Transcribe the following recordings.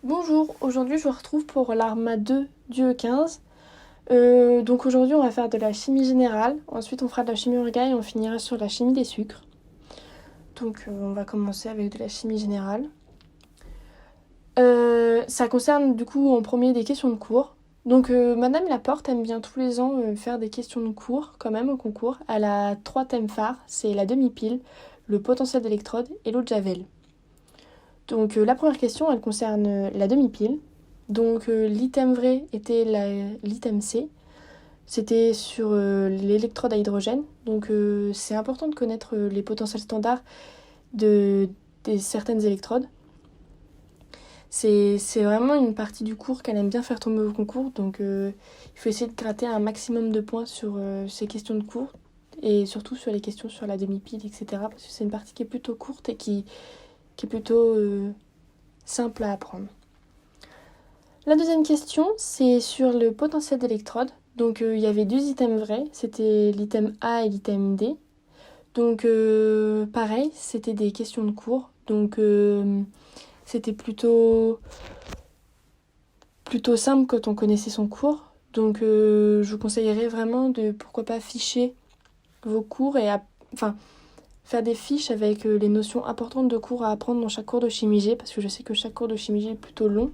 Bonjour, aujourd'hui je vous retrouve pour l'ARMA 2 du E15. Donc aujourd'hui on va faire de la chimie générale, ensuite on fera de la chimie orga et on finira sur la chimie des sucres. Donc on va commencer avec de la chimie générale. Ça concerne du coup en premier des questions de cours. Donc Madame Laporte aime bien tous les ans faire des questions de cours quand même au concours. Elle a 3 thèmes phares, c'est la demi-pile, le potentiel d'électrode et l'eau de Javel. Donc la première question, elle concerne la demi-pile. Donc l'item vrai était l'item C. C'était sur l'électrode à hydrogène. Donc c'est important de connaître les potentiels standards des certaines électrodes. C'est vraiment une partie du cours qu'elle aime bien faire tomber au concours. Donc il faut essayer de gratter un maximum de points sur ces questions de cours. Et surtout sur les questions sur la demi-pile, etc. Parce que c'est une partie qui est plutôt courte et qui est plutôt simple à apprendre. La deuxième question, c'est sur le potentiel d'électrode. Donc il y avait 2 items vrais, c'était l'item A et l'item D. Donc pareil, c'était des questions de cours. Donc c'était plutôt simple quand on connaissait son cours. Donc je vous conseillerais vraiment de pourquoi pas ficher vos cours et faire des fiches avec les notions importantes de cours à apprendre dans chaque cours de chimie G, parce que je sais que chaque cours de chimie G est plutôt long.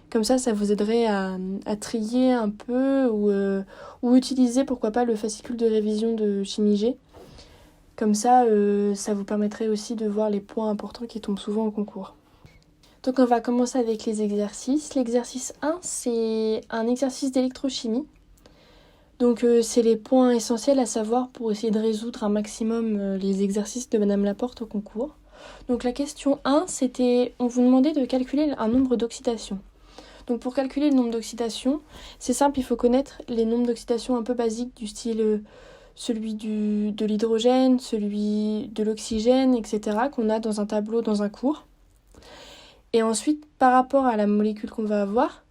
Comme ça vous aiderait à trier un peu ou utiliser, pourquoi pas, le fascicule de révision de chimie G. Comme ça vous permettrait aussi de voir les points importants qui tombent souvent au concours. Donc on va commencer avec les exercices. L'exercice 1, c'est un exercice d'électrochimie. Donc c'est les points essentiels à savoir pour essayer de résoudre un maximum les exercices de Madame Laporte au concours. Donc la question 1, on vous demandait de calculer un nombre d'oxydation. Donc pour calculer le nombre d'oxydation, c'est simple, il faut connaître les nombres d'oxydation un peu basiques du style celui de l'hydrogène, celui de l'oxygène, etc. qu'on a dans un tableau, dans un cours. Et ensuite, par rapport à la molécule qu'on va avoir,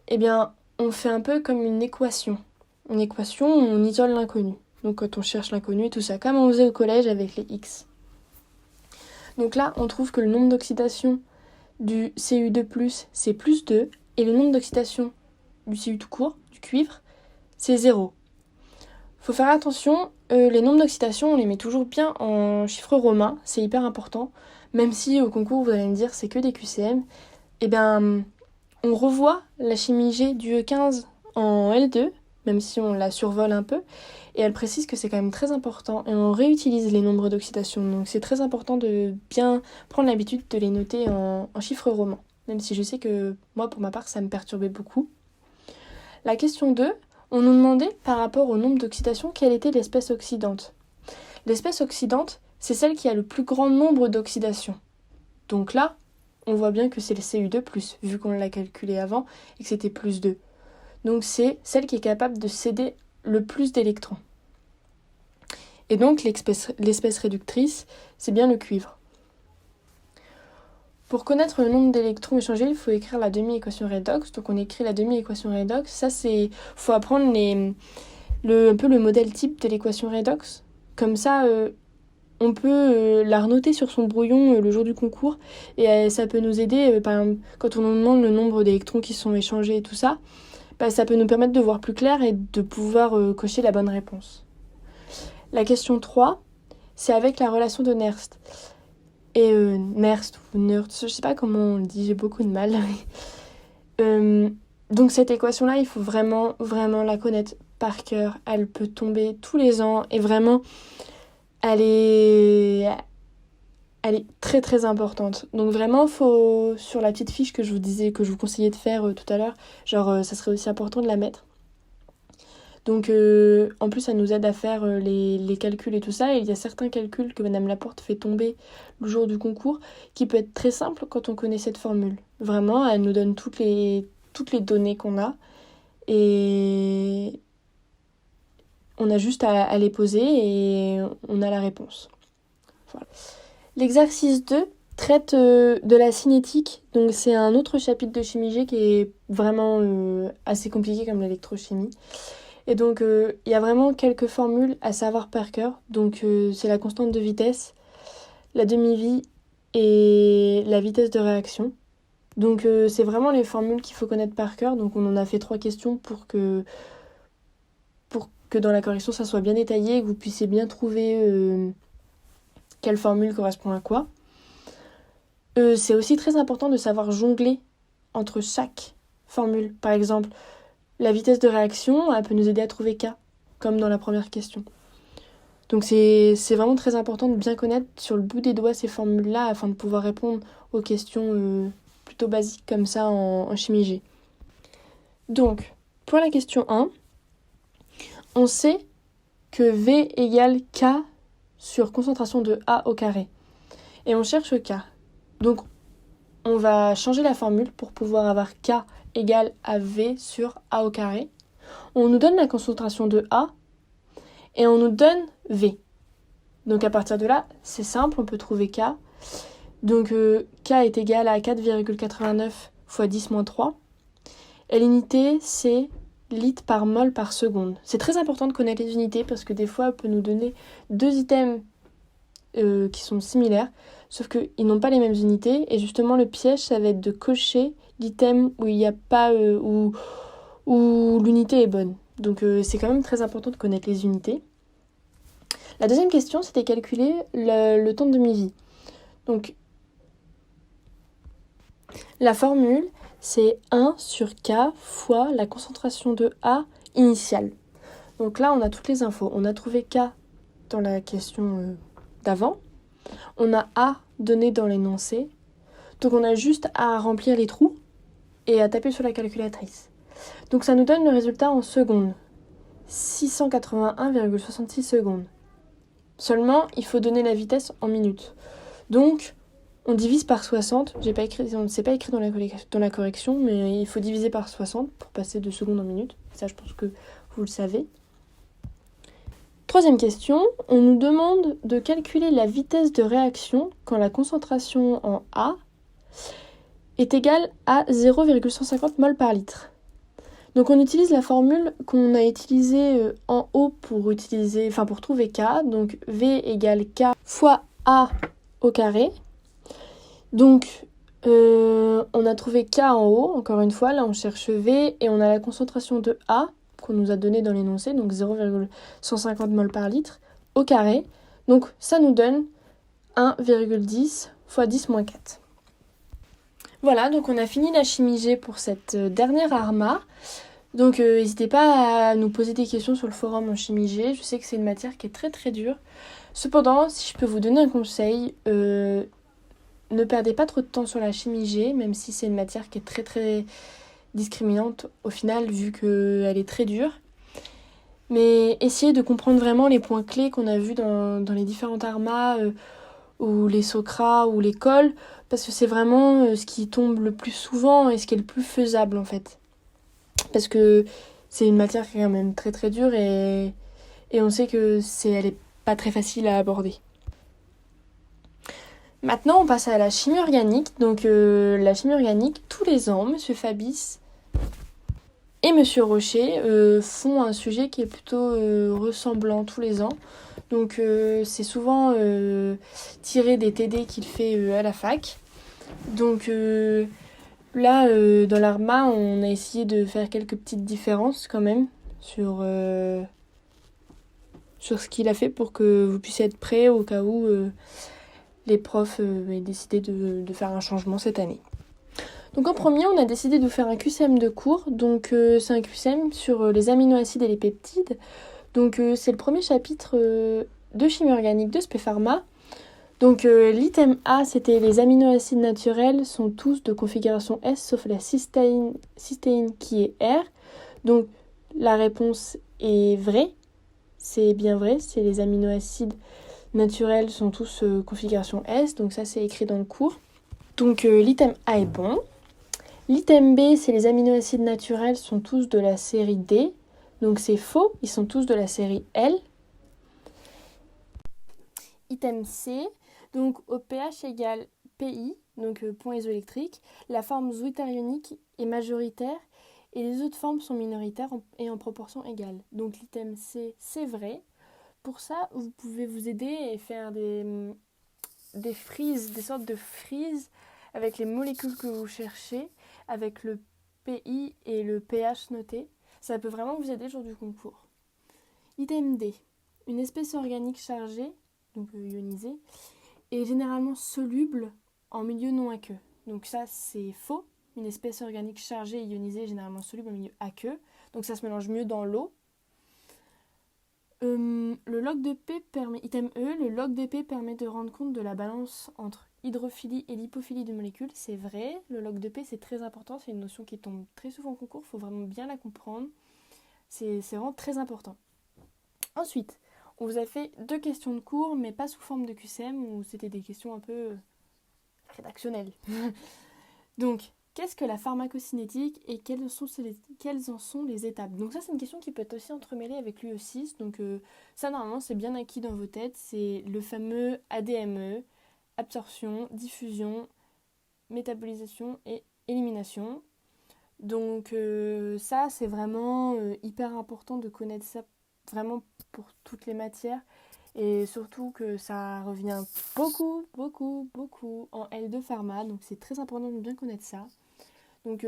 eh bien, on fait un peu comme une équation. Une équation où on isole l'inconnu. Donc quand on cherche l'inconnu et tout ça, comme on faisait au collège avec les X. Donc là, on trouve que le nombre d'oxydation du Cu2+, c'est plus 2, et le nombre d'oxydation du Cu tout court, du cuivre, c'est 0. Faut faire attention, les nombres d'oxydation, on les met toujours bien en chiffres romains, c'est hyper important, même si au concours, vous allez me dire c'est que des QCM, eh bien, on revoit la chimie G du E15 en L2, même si on la survole un peu, et elle précise que c'est quand même très important, et on réutilise les nombres d'oxydation, donc c'est très important de bien prendre l'habitude de les noter en chiffres romains, même si je sais que moi, pour ma part, ça me perturbait beaucoup. La question 2, on nous demandait par rapport au nombre d'oxydation quelle était l'espèce oxydante. L'espèce oxydante, c'est celle qui a le plus grand nombre d'oxydations. Donc là, on voit bien que c'est le Cu2+, vu qu'on l'a calculé avant et que c'était plus 2. Donc c'est celle qui est capable de céder le plus d'électrons. Et donc l'espèce réductrice, c'est bien le cuivre. Pour connaître le nombre d'électrons échangés, il faut écrire la demi-équation redox. Donc on écrit la demi-équation redox. Ça, faut apprendre un peu le modèle type de l'équation redox. Comme ça, on peut la renoter sur son brouillon le jour du concours. Et ça peut nous aider, par exemple, quand on nous demande le nombre d'électrons qui sont échangés et tout ça, ça peut nous permettre de voir plus clair et de pouvoir cocher la bonne réponse. La question 3, c'est avec la relation de Nernst. Et Nernst ou Nernst, je sais pas comment on le dit, j'ai beaucoup de mal. Donc cette équation-là, il faut vraiment, vraiment la connaître par cœur. Elle peut tomber tous les ans et vraiment, elle est très très importante. Donc vraiment, faut, sur la petite fiche que je vous disais, que je vous conseillais de faire tout à l'heure, ça serait aussi important de la mettre. Donc en plus, ça nous aide à faire les calculs et tout ça. Et il y a certains calculs que Madame Laporte fait tomber le jour du concours qui peut être très simple quand on connaît cette formule. Vraiment, elle nous donne toutes les données qu'on a. Et on a juste à les poser et on a la réponse. Voilà. L'exercice 2 traite de la cinétique. Donc c'est un autre chapitre de chimie G qui est vraiment assez compliqué comme l'électrochimie. Et donc, il y a vraiment quelques formules à savoir par cœur. Donc, c'est la constante de vitesse, la demi-vie et la vitesse de réaction. Donc c'est vraiment les formules qu'il faut connaître par cœur. Donc on en a fait 3 questions pour que dans la correction ça soit bien détaillé et que vous puissiez bien trouver quelle formule correspond à quoi. C'est aussi très important de savoir jongler entre chaque formule. Par exemple, la vitesse de réaction, elle peut nous aider à trouver K, comme dans la première question. Donc c'est vraiment très important de bien connaître sur le bout des doigts ces formules-là afin de pouvoir répondre aux questions plutôt basiques comme ça en chimie G. Donc, pour la question 1, on sait que V égale K sur concentration de A au carré. Et on cherche K. Donc, on va changer la formule pour pouvoir avoir K égale à V sur A au carré. On nous donne la concentration de A et on nous donne V. Donc à partir de là, c'est simple, on peut trouver K. Donc K est égal à 4,89 fois 10-3. Et l'unité, c'est litres par mol par seconde. C'est très important de connaître les unités parce que des fois, elle peut nous donner 2 items qui sont similaires, sauf qu'ils n'ont pas les mêmes unités. Et justement, le piège, ça va être de cocher l'item où il n'y a pas où l'unité est bonne. Donc c'est quand même très important de connaître les unités. La deuxième question, c'était calculer le temps de demi-vie. Donc la formule, c'est 1 sur K fois la concentration de A initiale. Donc là, on a toutes les infos. On a trouvé K dans la question d'avant. On a A donné dans l'énoncé. Donc on a juste à remplir les trous et à taper sur la calculatrice. Donc ça nous donne le résultat en secondes. 681,66 secondes. Seulement, il faut donner la vitesse en minutes. Donc, on divise par 60. On ne s'est pas écrit dans la correction, mais il faut diviser par 60 pour passer de secondes en minutes. Ça, je pense que vous le savez. Troisième question, on nous demande de calculer la vitesse de réaction quand la concentration en A est égale à 0,150 mol par litre. Donc on utilise la formule qu'on a utilisée en haut pour trouver K. Donc V égale K fois A au carré. Donc on a trouvé K en haut, encore une fois. Là on cherche V et on a la concentration de A qu'on nous a donnée dans l'énoncé, donc 0,150 mol par litre au carré. Donc ça nous donne 1,10 fois 10-4. Voilà, donc on a fini la chimie G pour cette dernière ARMA. Donc n'hésitez pas à nous poser des questions sur le forum en chimie G. Je sais que c'est une matière qui est très très dure. Cependant, si je peux vous donner un conseil, ne perdez pas trop de temps sur la chimie G, même si c'est une matière qui est très très discriminante au final, vu qu'elle est très dure. Mais essayez de comprendre vraiment les points clés qu'on a vus dans les différentes ARMA, ou les SOCRA, ou les cols, parce que c'est vraiment ce qui tombe le plus souvent et ce qui est le plus faisable en fait. Parce que c'est une matière qui est quand même très très dure et on sait que elle est pas très facile à aborder. Maintenant, on passe à la chimie organique. Donc la chimie organique, tous les ans, Monsieur Fabis et Monsieur Rocher font un sujet qui est plutôt ressemblant tous les ans. Donc c'est souvent tiré des TD qu'il fait à la fac. Donc là, dans l'ARMA, on a essayé de faire quelques petites différences quand même sur ce qu'il a fait pour que vous puissiez être prêts au cas où les profs aient décidé de faire un changement cette année. Donc en premier, on a décidé de faire un QCM de cours. Donc c'est un QCM sur les aminoacides et les peptides. Donc c'est le premier chapitre de chimie organique de Spépharma. Donc l'item A, c'était les aminoacides naturels sont tous de configuration S sauf la cystéine qui est R. Donc la réponse est vraie. C'est bien vrai, c'est les aminoacides naturels sont tous configuration S. Donc ça, c'est écrit dans le cours. Donc l'item A est bon. L'item B, c'est les aminoacides naturels sont tous de la série D. Donc c'est faux, ils sont tous de la série L. Item C, donc au pH égale PI, donc point isoélectrique, la forme zwitterionique est majoritaire et les autres formes sont minoritaires et en proportion égale. Donc l'item C, c'est vrai. Pour ça, vous pouvez vous aider et faire des frises, des sortes de frises avec les molécules que vous cherchez, avec le PI et le pH noté. Ça peut vraiment vous aider le jour du concours. Item D. Une espèce organique chargée, donc ionisée, est généralement soluble en milieu non aqueux. Donc ça, c'est faux. Une espèce organique chargée et ionisée est généralement soluble en milieu aqueux. Donc ça se mélange mieux dans l'eau. Le log de P permet, item E, le log de P permet de rendre compte de la balance entre hydrophilie et lipophilie d'une molécule. C'est vrai, le log de P c'est très important, c'est une notion qui tombe très souvent en concours, il faut vraiment bien la comprendre. C'est vraiment très important. Ensuite, on vous a fait 2 questions de cours, mais pas sous forme de QCM, où c'était des questions un peu rédactionnelles. Donc, qu'est-ce que la pharmacocinétique et quelles en sont les étapes? Donc ça, c'est une question qui peut être aussi entremêlée avec l'UE6. Donc ça, normalement, c'est bien acquis dans vos têtes. C'est le fameux ADME, absorption, diffusion, métabolisation et élimination. Donc ça, c'est vraiment hyper important de connaître ça vraiment pour toutes les matières. Et surtout que ça revient beaucoup, beaucoup, beaucoup en L2 pharma. Donc c'est très important de bien connaître ça. Donc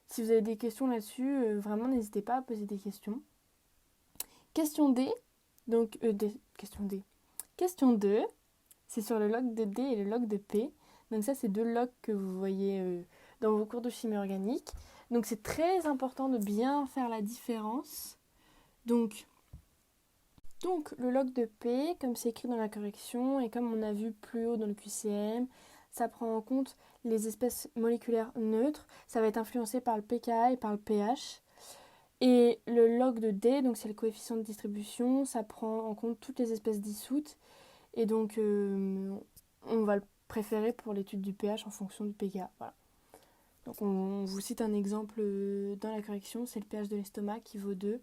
si vous avez des questions là-dessus, vraiment n'hésitez pas à poser des questions. Question D. Donc question D. Question 2, c'est sur le log de D et le log de P. Donc ça, c'est 2 logs que vous voyez dans vos cours de chimie organique. Donc c'est très important de bien faire la différence. Donc le log de P, comme c'est écrit dans la correction, et comme on a vu plus haut dans le QCM, ça prend en compte les espèces moléculaires neutres. Ça va être influencé par le pKa et par le pH. Et le log de D, donc c'est le coefficient de distribution, ça prend en compte toutes les espèces dissoutes. Et donc on va le préférer pour l'étude du pH en fonction du pKa. Voilà. Donc on vous cite un exemple dans la correction, c'est le pH de l'estomac qui vaut 2.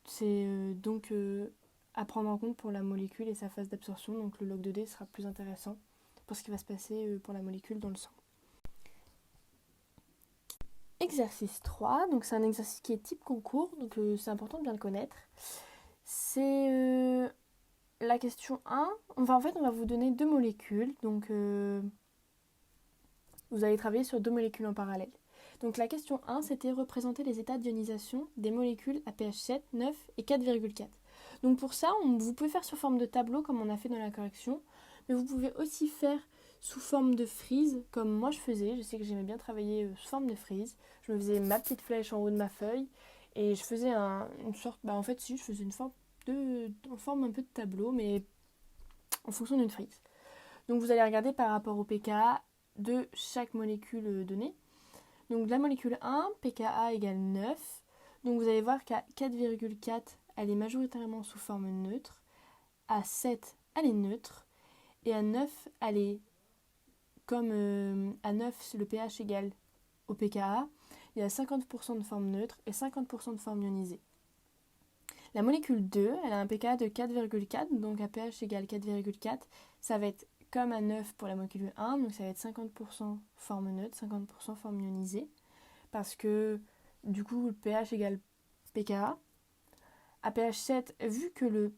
C'est donc à prendre en compte pour la molécule et sa phase d'absorption. Donc le log de D sera plus intéressant pour ce qui va se passer pour la molécule dans le sang. Exercice 3, donc c'est un exercice qui est type concours, donc c'est important de bien le connaître. C'est la question 1. On va vous donner 2 molécules, donc vous allez travailler sur 2 molécules en parallèle. Donc la question 1, c'était représenter les états d'ionisation des molécules à pH 7, 9 et 4,4. Donc pour ça, vous pouvez faire sous forme de tableau comme on a fait dans la correction, mais vous pouvez aussi faire sous forme de frise comme moi je faisais. Je sais que j'aimais bien travailler sous forme de frise. Je me faisais ma petite flèche en haut de ma feuille et je faisais une sorte, je faisais une forme en forme un peu de tableau, mais en fonction d'une frise. Donc vous allez regarder par rapport au pKa de chaque molécule donnée. Donc la molécule 1, pKa égale 9. Donc vous allez voir qu'à 4,4, elle est majoritairement sous forme neutre. À 7, elle est neutre. Et à 9, elle est comme à 9, le pH égale au pKa. Il y a 50% de forme neutre et 50% de forme ionisée. La molécule 2, elle a un pKa de 4,4, donc à pH égale 4,4. Ça va être comme à 9 pour la molécule 1, donc ça va être 50% forme neutre, 50% forme ionisée, parce que du coup le pH égale pKa. À pH 7, vu que le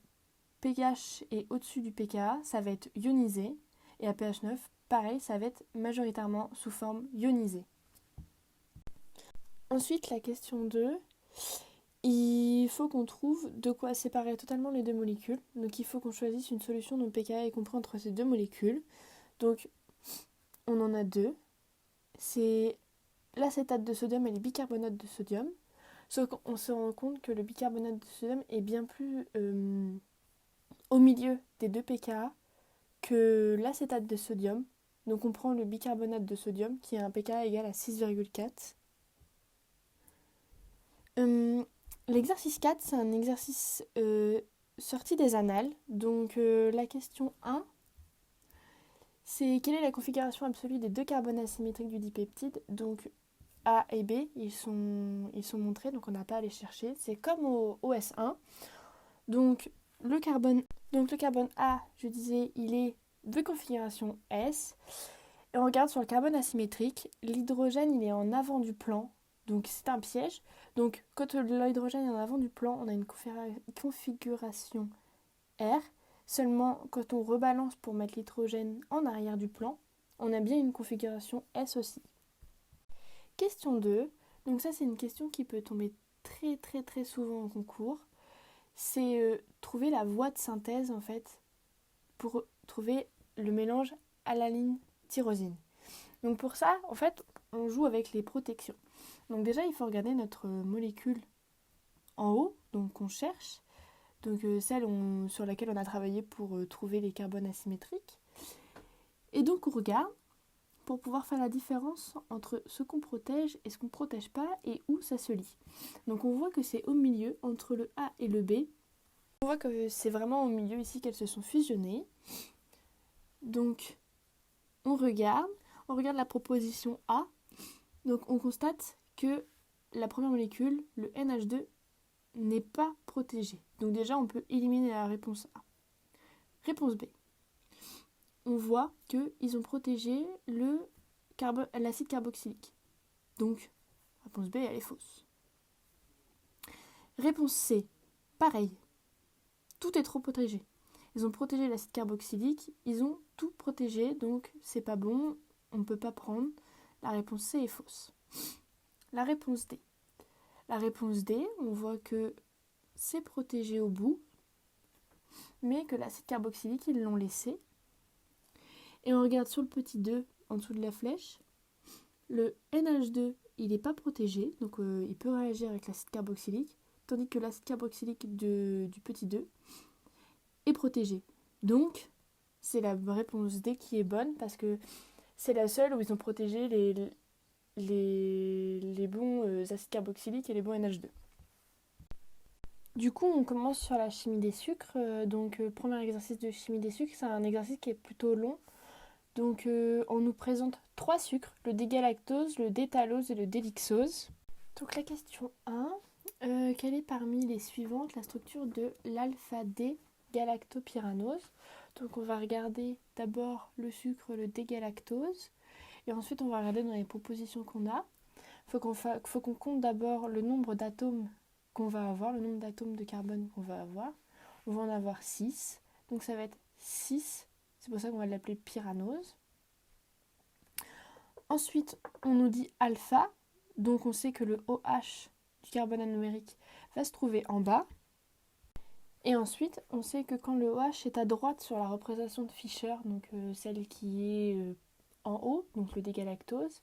pH est au-dessus du pKa, ça va être ionisé, et à pH 9, pareil, ça va être majoritairement sous forme ionisée. Ensuite, la question 2, il faut qu'on trouve de quoi séparer totalement les 2 molécules. Donc il faut qu'on choisisse une solution dont pKa est compris entre ces 2 molécules. Donc on en a 2. C'est l'acétate de sodium et le bicarbonate de sodium. Sauf qu'on se rend compte que le bicarbonate de sodium est bien plus au milieu des 2 pKa que l'acétate de sodium. Donc on prend le bicarbonate de sodium qui a un pKa égal à 6,4. L'exercice 4, c'est un exercice sorti des annales. Donc la question 1, c'est quelle est la configuration absolue des 2 carbones asymétriques du dipeptide. Donc A et B, ils sont montrés, donc on n'a pas à les chercher. C'est comme au OS1. Donc le carbone A, je disais, il est de configuration S. Et on regarde sur le carbone asymétrique, l'hydrogène il est en avant du plan. Donc c'est un piège. Donc quand l'hydrogène est en avant du plan, on a une configuration R. Seulement quand on rebalance pour mettre l'hydrogène en arrière du plan, on a bien une configuration S aussi. Question 2. Donc ça, c'est une question qui peut tomber très très très souvent en concours. C'est trouver la voie de synthèse en fait pour trouver le mélange alaline tyrosine. Donc pour ça, en fait, on joue avec les protections. Donc déjà, il faut regarder notre molécule en haut, donc qu'on cherche, donc celle sur laquelle on a travaillé pour trouver les carbones asymétriques. Et donc on regarde pour pouvoir faire la différence entre ce qu'on protège et ce qu'on ne protège pas et où ça se lie. Donc on voit que c'est au milieu, entre le A et le B. On voit que c'est vraiment au milieu ici qu'elles se sont fusionnées. Donc on regarde la proposition A. Donc on constate que la première molécule, le NH2, n'est pas protégée. Donc déjà on peut éliminer la réponse A. Réponse B. On voit qu'ils ont protégé l'acide carboxylique. Donc, réponse B, elle est fausse. Réponse C, pareil. Tout est trop protégé. Ils ont protégé l'acide carboxylique, ils ont tout protégé, donc c'est pas bon, on ne peut pas prendre. La réponse C est fausse. La réponse D. La réponse D, on voit que c'est protégé au bout, mais que l'acide carboxylique, ils l'ont laissé. Et on regarde sur le petit 2, en dessous de la flèche, le NH2, il n'est pas protégé, donc il peut réagir avec l'acide carboxylique, tandis que l'acide carboxylique du petit 2 est protégé. Donc, c'est la réponse D qui est bonne, parce que c'est la seule où ils ont protégé les bons acides carboxyliques et les bons NH2. Du coup, on commence sur la chimie des sucres. Premier exercice de chimie des sucres, c'est un exercice qui est plutôt long. Donc, on nous présente 3 sucres, le dégalactose, le détalose et le délixose. Donc, la question 1, quelle est parmi les suivantes la structure de l'alpha-D-galactopyranose? Donc, on va regarder d'abord le sucre, le dégalactose, et ensuite, on va regarder dans les propositions qu'on a. Faut qu'on compte d'abord le nombre d'atomes qu'on va avoir, le nombre d'atomes de carbone qu'on va avoir. On va en avoir 6, donc ça va être 6. C'est pour ça qu'on va l'appeler pyranose. Ensuite, on nous dit alpha, donc on sait que le OH du carbone anomérique va se trouver en bas. Et ensuite, on sait que quand le OH est à droite sur la représentation de Fischer, donc celle qui est en haut, donc le dégalactose,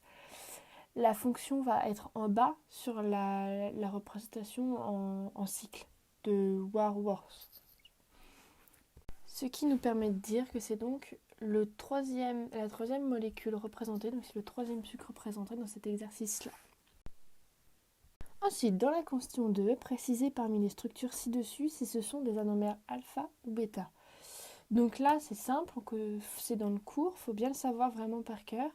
la fonction va être en bas sur la représentation en cycle de Warworth. Ce qui nous permet de dire que c'est donc la troisième molécule représentée, donc c'est le troisième sucre représenté dans cet exercice-là. Ensuite, dans la question 2, précisez parmi les structures ci-dessus si ce sont des anomères alpha ou bêta. Donc là, c'est simple, c'est dans le cours, il faut bien le savoir vraiment par cœur.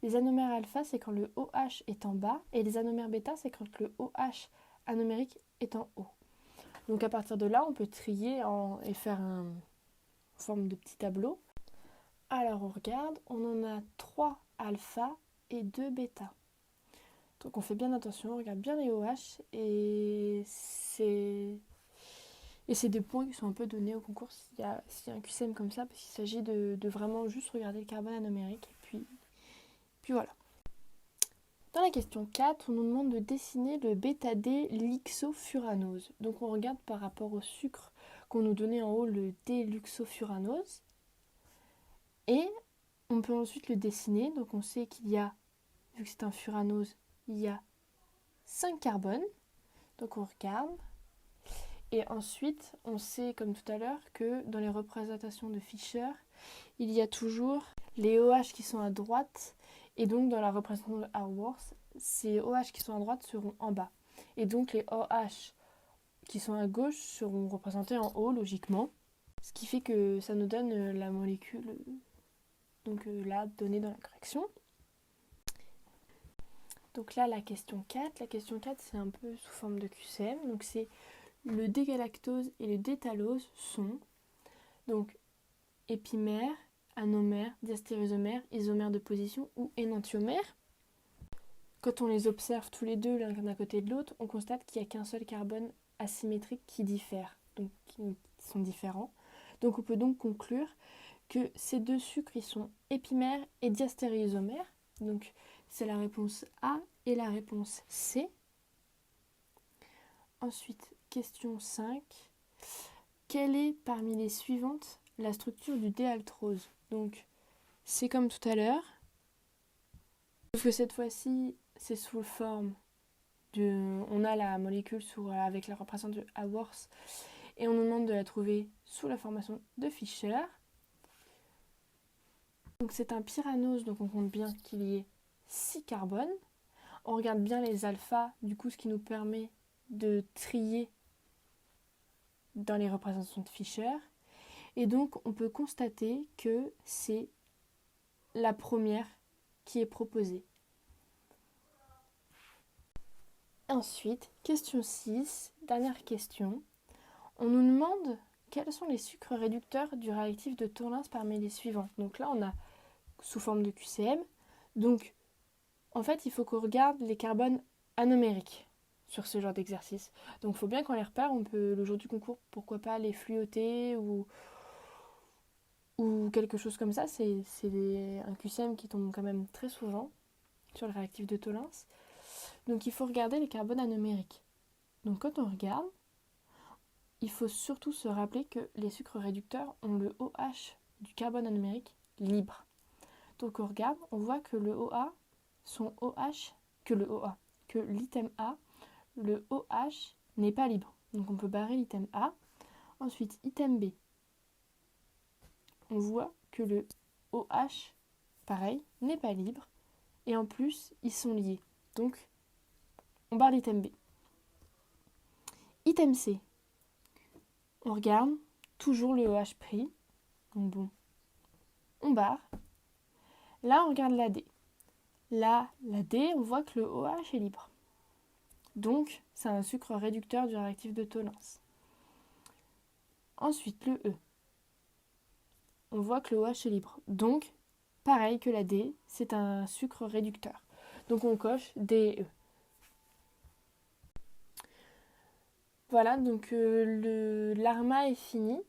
Les anomères alpha, c'est quand le OH est en bas, et les anomères bêta, c'est quand le OH anomérique est en haut. Donc à partir de là, on peut trier et faire en forme de petit tableau. Alors on regarde, on en a 3 alpha et 2 bêta. Donc on fait bien attention, on regarde bien les OH et c'est des points qui sont un peu donnés au concours s'il y a un QCM comme ça, parce qu'il s'agit de vraiment juste regarder le carbone anomérique et puis voilà. Dans la question 4, on nous demande de dessiner le bêta-D-luxofuranose. Donc on regarde par rapport au sucre qu'on nous donnait en haut, le D-luxofuranose. Et on peut ensuite le dessiner. Donc on sait qu'il y a, vu que c'est un furanose, il y a 5 carbones. Donc on regarde. Et ensuite, on sait, comme tout à l'heure, que dans les représentations de Fischer, il y a toujours les OH qui sont à droite. Et donc, dans la représentation de Haworth, ces OH qui sont à droite seront en bas. Et donc, les OH qui sont à gauche seront représentés en haut, logiquement. Ce qui fait que ça nous donne la molécule, donc là, donnée dans la correction. Donc là, la question 4. La question 4, c'est un peu sous forme de QCM. Donc, c'est le dégalactose et le détalose sont donc épimères, anomères, diastéréomères, isomères de position ou énantiomères. Quand on les observe tous les deux l'un à côté de l'autre, on constate qu'il n'y a qu'un seul carbone asymétrique qui diffère, donc qui sont différents. Donc on peut donc conclure que ces deux sucres ils sont épimères et diastéréisomères. Donc c'est la réponse A et la réponse C. Ensuite, question 5. Quelle est parmi les suivantes la structure du déaltrose? Donc c'est comme tout à l'heure, sauf que cette fois-ci c'est sous forme on a la molécule avec la représentation de Haworth et on nous demande de la trouver sous la formation de Fischer. Donc c'est un pyranose, donc on compte bien qu'il y ait 6 carbones. On regarde bien les alphas, du coup ce qui nous permet de trier dans les représentations de Fischer. Et donc on peut constater que c'est la première qui est proposée. Ensuite, question 6, dernière question. On nous demande quels sont les sucres réducteurs du réactif de Tollens parmi les suivants. Donc là, on a sous forme de QCM. Donc, en fait, il faut qu'on regarde les carbones anomériques sur ce genre d'exercice. Donc, il faut bien qu'on les repère. On peut, le jour du concours, pourquoi pas les fluoter ou quelque chose comme ça. C'est un QCM qui tombe quand même très souvent sur le réactif de Tollens. Donc il faut regarder les carbones anomériques. Donc quand on regarde, il faut surtout se rappeler que les sucres réducteurs ont le OH du carbone anomérique libre. Donc on regarde, on voit que le OA, que l'item A, le OH n'est pas libre. Donc on peut barrer l'item A. Ensuite, item B, on voit que le OH, pareil, n'est pas libre. Et en plus, ils sont liés. Donc on barre l'item B. Item C, on regarde, toujours le OH pris. Donc bon, on barre. Là, on regarde la D. Là, la D, on voit que le OH est libre. Donc, c'est un sucre réducteur du réactif de Tollens. Ensuite, le E. On voit que le OH est libre. Donc, pareil que la D, c'est un sucre réducteur. Donc, on coche D et E. Voilà, donc l'ARMA est fini.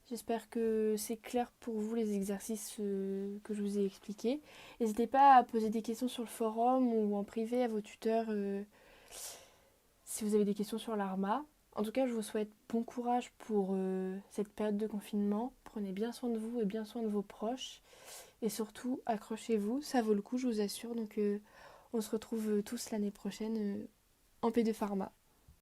J'espère que c'est clair pour vous les exercices que je vous ai expliqués. N'hésitez pas à poser des questions sur le forum ou en privé à vos tuteurs si vous avez des questions sur l'ARMA. En tout cas, je vous souhaite bon courage pour cette période de confinement. Prenez bien soin de vous et bien soin de vos proches. Et surtout, accrochez-vous, ça vaut le coup, je vous assure. Donc on se retrouve tous l'année prochaine en P2 Pharma.